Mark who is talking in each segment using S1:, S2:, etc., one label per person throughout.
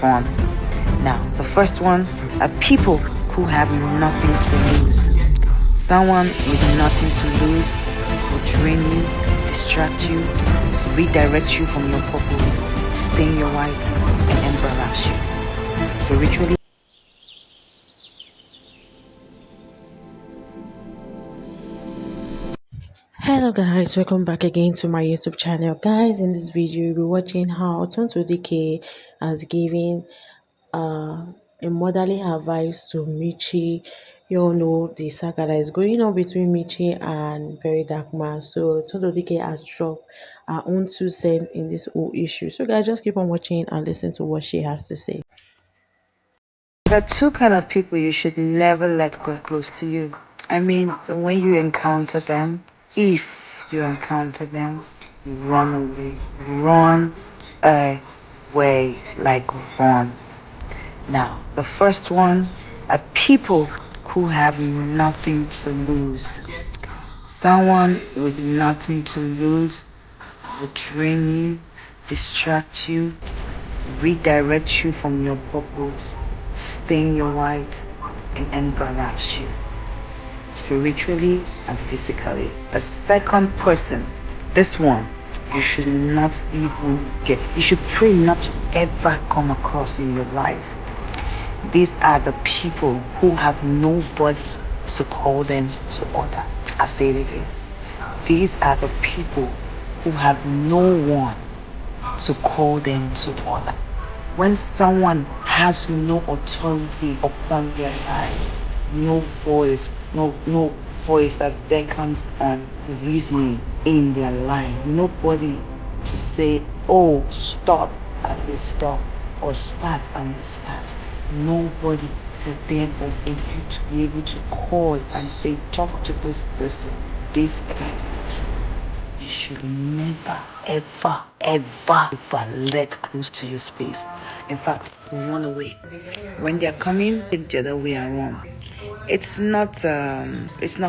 S1: fun. Now, the first one are people who have nothing to lose. Someone with nothing to lose will drain you, distract you, redirect you from your purpose, stain your white, and embarrass you. Spiritually.
S2: Hello guys, welcome back again to my YouTube channel. Guys, in this video you'll be watching how Tonto dikeh has given a motherly advice to Mitchy. You all know the saga that is going on between Mitchy and Very Dark Man. So Tonto dikeh has dropped her own 2 cents in this whole issue. So guys, just keep on watching and listen to what she has to say.
S1: There are two kind of people you should never let go close to you. I mean, when you encounter them, if you encounter them, run away. Run away, like run. Now, the first one are people who have nothing to lose. Someone with nothing to lose will drain you, distract you, redirect you from your purpose, stain your white, and embarrass you, spiritually and physically. The second person, this one, you should not even you should pray not to ever come across in your life. These are the people who have nobody to call them to order. I say it again. These are the people who have no one to call them to order. When someone has no authority upon their life, no voice that beckons on reasoning in their life, nobody to say, oh, stop and we stop, or start and we start. Nobody for them of you to be able to call and say, talk to this person, this kind of person. You should never, ever let close to your space. In fact, run away. When they're coming, it's the other way around. It's not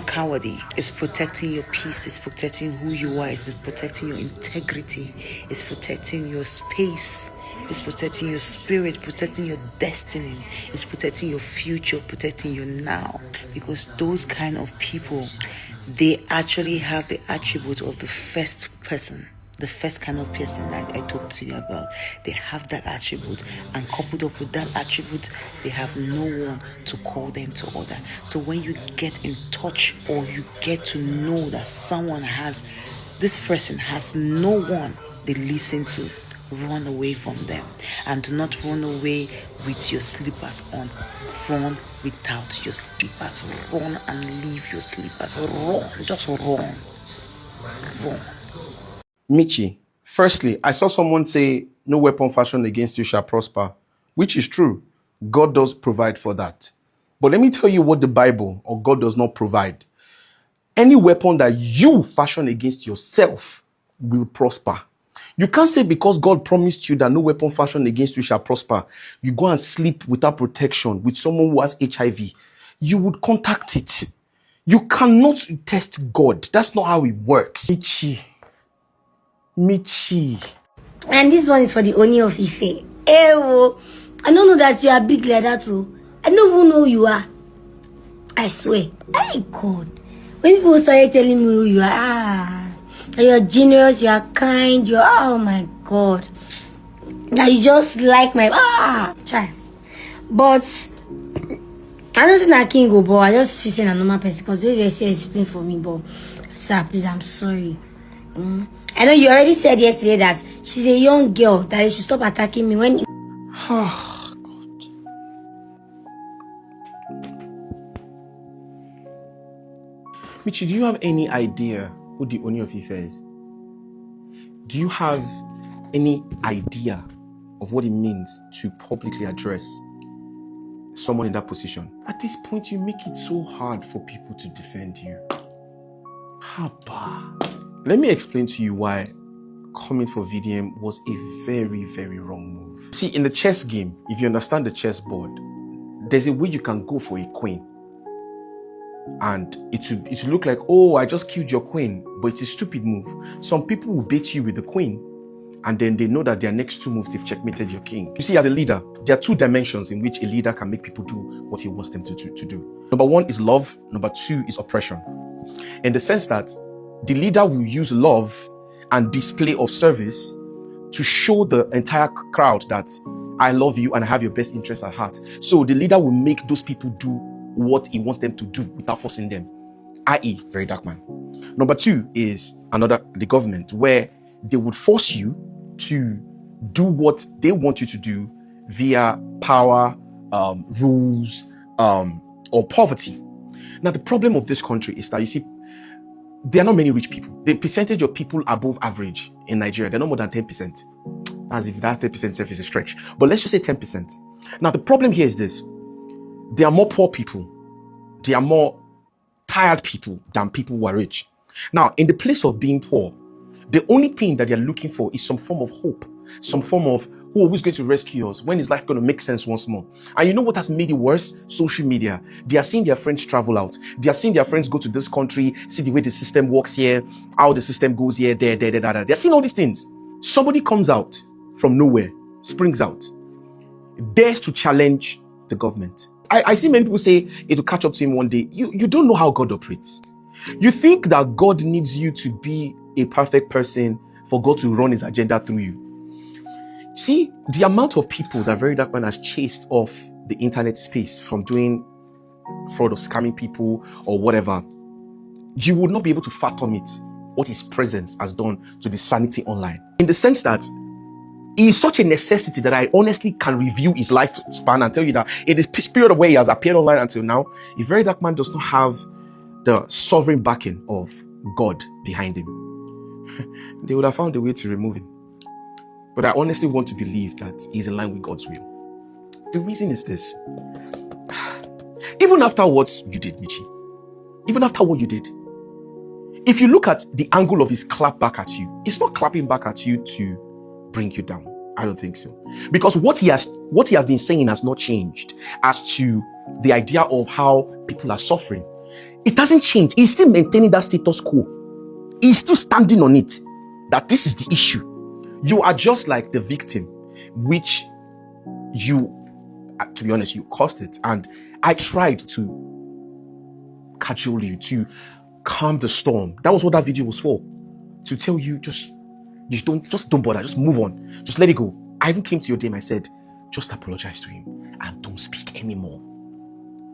S1: cowardly. It's protecting your peace. It's protecting who you are. It's protecting your integrity. It's protecting your space. It's protecting your spirit, protecting your destiny. It's protecting your future, protecting your now. Because those kind of people, they actually have the attribute of the first person, the first kind of person that I talked to you about. They have that attribute, and coupled up with that attribute, they have no one to call them to order. So when you get in touch, or you get to know that this person has no one they listen to, run away from them. And do not run away with your slippers on. Run without your slippers. Run and leave your slippers. Run, just run. Run.
S3: Mitchy, firstly, I saw someone say, no weapon fashioned against you shall prosper, which is true. God does provide for that. But let me tell you what the Bible or God does not provide. Any weapon that you fashion against yourself will prosper. You can't say because God promised you that no weapon fashioned against you shall prosper, you go and sleep without protection with someone who has HIV. You would contact it. You cannot test God. That's not how it works. Mitchy.
S4: And this one is for the Oni of Ife. Ewo, I don't know that you are big like that too. I don't even know who you are. I swear. Hey God. When people started telling me who you are, you're generous, you are kind, you're, oh my God. Now you just like my, child. But I don't think that king go, but I just feel saying a normal person because the way they say explain for me, but sir, please, I'm sorry. I know you already said yesterday that she's a young girl, that you should stop attacking me when you...
S3: Oh, God. Mitchy, do you have any idea who the Oni of Ife is? Do you have any idea of what it means to publicly address someone in that position? At this point, you make it so hard for people to defend you. Haba. Let me explain to you why coming for VDM was a very, very wrong move. See, in the chess game, if you understand the chessboard, there's a way you can go for a queen. And it will look like, oh, I just killed your queen, but it's a stupid move. Some people will bait you with the queen, and then they know that their next two moves, they've checkmated your king. You see, as a leader, there are two dimensions in which a leader can make people do what he wants them to do. Number one is love. Number two is oppression. In the sense that the leader will use love and display of service to show the entire crowd that I love you and I have your best interest at heart. So the leader will make those people do what he wants them to do without forcing them, i.e. very dark man. Number two is the government, where they would force you to do what they want you to do via power, rules, or poverty. Now, the problem of this country is that, you see, there are not many rich people. The percentage of people above average in Nigeria, they're not more than 10%. As if that 10% is a stretch. But let's just say 10%. Now, the problem here is this. There are more poor people. There are more tired people than people who are rich. Now, in the place of being poor, the only thing that they're looking for is some form of hope, some form of who is going to rescue us, when is life going to make sense once more. And you know what has made it worse? Social media. They are seeing their friends travel out. They are seeing their friends go to this country, see the way the system works here, how the system goes here, there. They're seeing all these things. Somebody comes out from nowhere, springs out, dares to challenge the government. I see many people say it will catch up to him one day. You don't know how God operates. You think that God needs you to be a perfect person for God to run his agenda through you. See, the amount of people that Very Dark Man has chased off the internet space from doing fraud or scamming people or whatever, you would not be able to fathom it, what his presence has done to the sanity online. In the sense that he is such a necessity that I honestly can review his lifespan and tell you that in the period of where he has appeared online until now, a Very Dark Man does not have the sovereign backing of God behind him. They would have found a way to remove him. But I honestly want to believe that he's in line with God's will. The reason is this. Even after what you did, Mitchy, even after what you did, if you look at the angle of his clap back at you, it's not clapping back at you to bring you down. I don't think so. Because what he has been saying has not changed as to the idea of how people are suffering. It hasn't changed. He's still maintaining that status quo. He's still standing on it, that this is the issue. You are just like the victim, which you, to be honest, you caused it. And I tried to cajole you, to calm the storm. That was what that video was for. To tell you, just don't bother, just move on. Just let it go. I even came to your DM, I said, just apologize to him and don't speak anymore.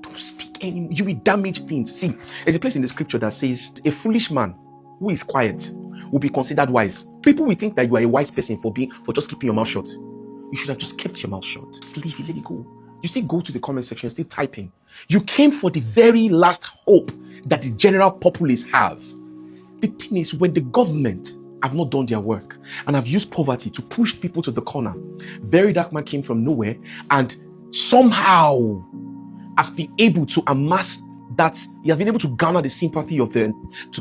S3: Don't speak anymore. You will damage things. See, there's a place in the scripture that says, a foolish man who is quiet will be considered wise. People will think that you are a wise person for just keeping your mouth shut. You should have just kept your mouth shut. Just leave it, let it go. You still go to the comment section, you're still typing. You came for the very last hope that the general populace have. The thing is, when the government have not done their work and have used poverty to push people to the corner, Very Dark Man came from nowhere and somehow has been able to amass that. He has been able to garner the sympathy of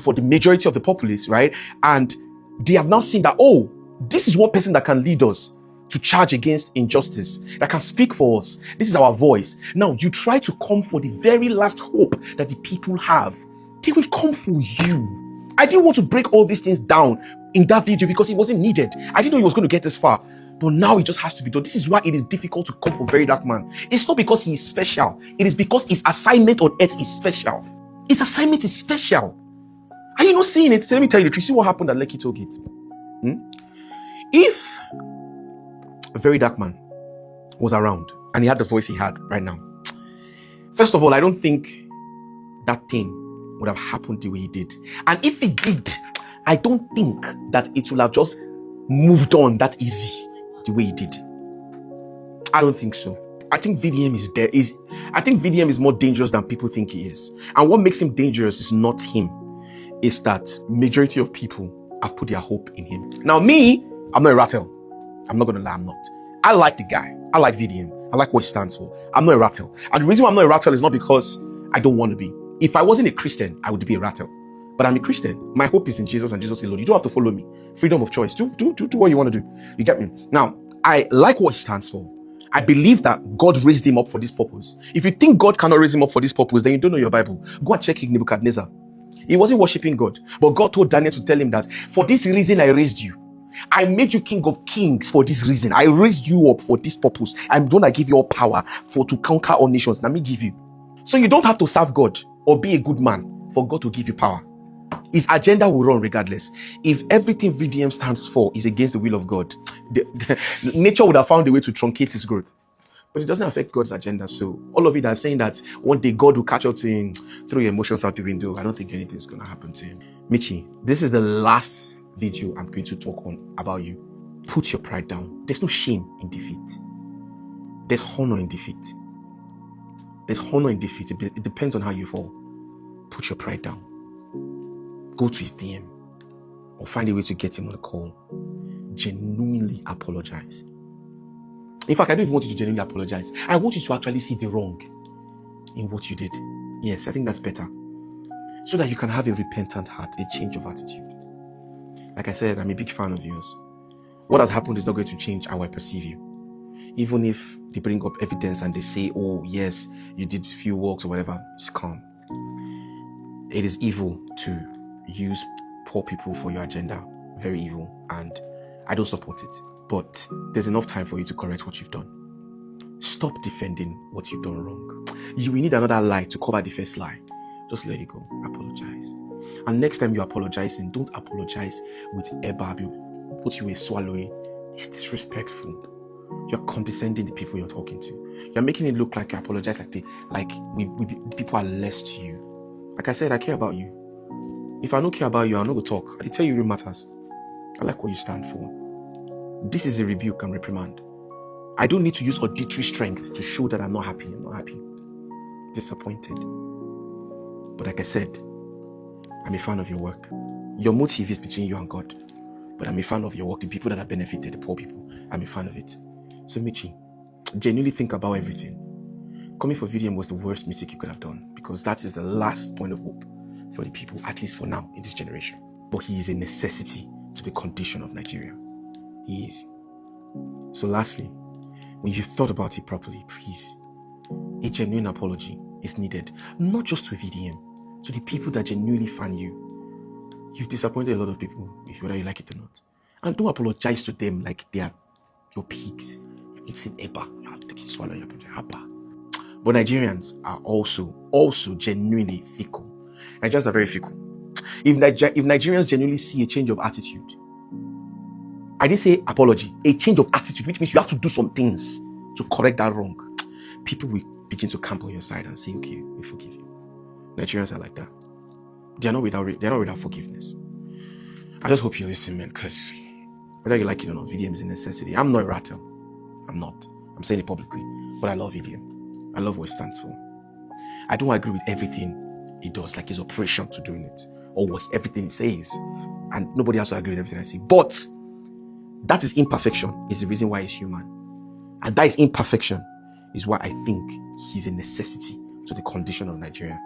S3: for the majority of the populace, right? And they have now seen that, oh, this is one person that can lead us to charge against injustice, that can speak for us. This is our voice. Now, you try to come for the very last hope that the people have. They will come for you. I didn't want to break all these things down in that video because it wasn't needed. I didn't know he was going to get this far. But now it just has to be done. This is why it is difficult to come for Very Dark Man. It's not because he is special. It is because his assignment on earth is special. His assignment is special. Are you not seeing it? So let me tell you the truth. See what happened at Lekki Toll Gate. If Very Dark Man was around and he had the voice he had right now, first of all, I don't think that thing would have happened the way he did. And if it did, I don't think that it will have just moved on that easy the way he did. I don't think so. I think VDM is there. I think VDM is more dangerous than people think he is. And what makes him dangerous is not him. It's that majority of people have put their hope in him. Now me, I'm not a rattle. I'm not gonna lie, I'm not. I like the guy. I like VDM. I like what he stands for. I'm not a rattle. And the reason why I'm not a rattle is not because I don't want to be. If I wasn't a Christian, I would be a rattle. But I'm a Christian. My hope is in Jesus and Jesus alone. You don't have to follow me. Freedom of choice. Do what you want to do. You get me? Now, I like what he stands for. I believe that God raised him up for this purpose. If you think God cannot raise him up for this purpose, then you don't know your Bible. Go and check King Nebuchadnezzar. He wasn't worshiping God, but God told Daniel to tell him that for this reason I raised you. I made you king of kings for this reason. I raised you up for this purpose. I'm gonna give you all power to conquer all nations. Let me give you. So you don't have to serve God or be a good man for God to give you power. His agenda will run regardless. If everything VDM stands for is against the will of God, nature would have found a way to truncate his growth. But it doesn't affect God's agenda. So all of it are saying that one day God will catch up to him, throw your emotions out the window. I don't think anything's going to happen to him. Mitchy, this is the last video I'm going to talk on about you. Put your pride down. There's no shame in defeat. There's honor in defeat. There's honor in defeat. It depends on how you fall. Put your pride down. Go to his DM or find a way to get him on a call. Genuinely apologize. In fact, I don't even want you to genuinely apologize. I want you to actually see the wrong in what you did. Yes, I think that's better. So that you can have a repentant heart, a change of attitude. Like I said, I'm a big fan of yours. What has happened is not going to change how I perceive you. Even if they bring up evidence and they say, oh, yes, you did a few works or whatever, it's calm. It is evil to use poor people for your agenda. Very evil. And I don't support it. But there's enough time for you to correct what you've done. Stop defending what you've done wrong. You will need another lie to cover the first lie. Just let it go. Apologize. And next time you're apologizing, don't apologize with Ebabu. Put you a swallowing. It's disrespectful. You're condescending the people you're talking to. You're making it look like you apologize like the people are less to you. Like I said, I care about you. If I don't care about you, I'm not going to talk. I tell you real matters. I like what you stand for. This is a rebuke and reprimand. I don't need to use auditory strength to show that I'm not happy. I'm not happy. Disappointed. But like I said, I'm a fan of your work. Your motive is between you and God. But I'm a fan of your work. The people that have benefited, the poor people, I'm a fan of it. So Mitchy, genuinely think about everything. Coming for VDM was the worst mistake you could have done, because that is the last point of hope for the people, at least for now, in this generation. But he is a necessity to the condition of Nigeria. He is. So lastly, when you've thought about it properly, please, a genuine apology is needed, not just to VDM, to the people that genuinely fan you. You've disappointed a lot of people, whether you like it or not. And don't apologize to them like they are your pigs. It's an Eba. They can swallow your Eba. But Nigerians are also genuinely fickle. Nigerians are very fickle. If Nigerians genuinely see a change of attitude, I didn't say apology, a change of attitude, which means you have to do some things to correct that wrong. People will begin to camp on your side and say, okay, we forgive you. Nigerians are like that. They're not without forgiveness. I just hope you listen, man, because whether you like it or not, VDM is a necessity. I'm not a rattle. I'm not. I'm saying it publicly, but I love VDM. I love what it stands for. I don't agree with everything he does, like his operation to doing it, or everything he says, and nobody else will agree with everything I say. But that is imperfection is the reason why he's human. And that is imperfection is why I think he's a necessity to the condition of Nigeria.